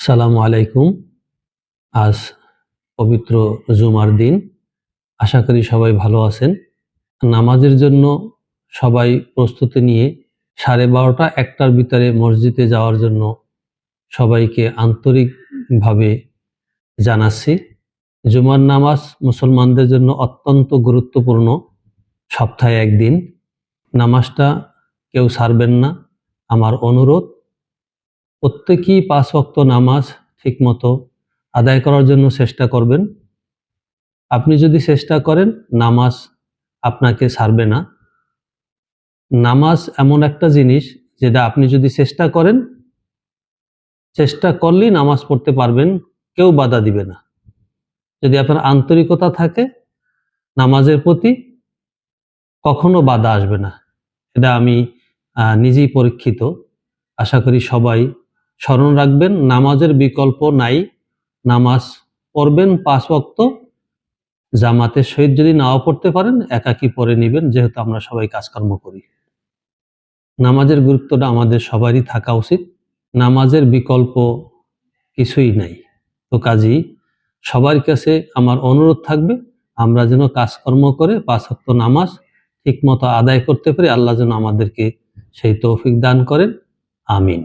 আসসালামু আলাইকুম। আজ পবিত্র জুমার দিন। আশা করি সবাই ভালো আছেন। নামাজের জন্য সবাই প্রস্তুতি নিয়ে 12:30 একটার ভিতরে মসজিদে যাওয়ার জন্য সবাইকে আন্তরিকভাবে জানাচ্ছি। জুমার নামাজ মুসলমানদের জন্য অত্যন্ত গুরুত্বপূর্ণ। সপ্তাহে একদিন নামাজটা কেউ ছাড়বেন না। আমার অনুরোধ, প্রত্যেকেই 5 ওয়াক্ত নামাজ ঠিকমতো আদায় করার জন্য চেষ্টা করবেন। আপনি যদি চেষ্টা করেন, নামাজ আপনাকে ছাড়বে না। নামাজ এমন একটা জিনিস যেটা আপনি যদি চেষ্টা করেন, চেষ্টা করলেই নামাজ পড়তে পারবেন, কেউ বাধা দিবে না। যদি আপনার আন্তরিকতা থাকে নামাজের প্রতি, কখনো বাধা আসবে না। এটা আমি নিজেই পরীক্ষিত। আশা করি সবাই স্মরণ রাখবেন, নামাজের বিকল্প নাই। নামাজ পড়বেন 5 ওয়াক্ত। জামাতের সহিত যদি নাও পড়তে পারেন, একাকী পড়ে নেবেন, যেহেতু আমরা সবাই কাজকর্ম করি। নামাজের গুরুত্বটা আমাদের সবারই থাকা উচিত। নামাজের বিকল্প কিছুই নাই। তো কাজেই সবার কাছে আমার অনুরোধ থাকবে, আমরা যেন কাজকর্ম করে 5 ওয়াক্ত নামাজ ঠিকমতো আদায় করতে পারি। আল্লাহ যেন আমাদেরকে সেই তৌফিক দান করেন। আমিন।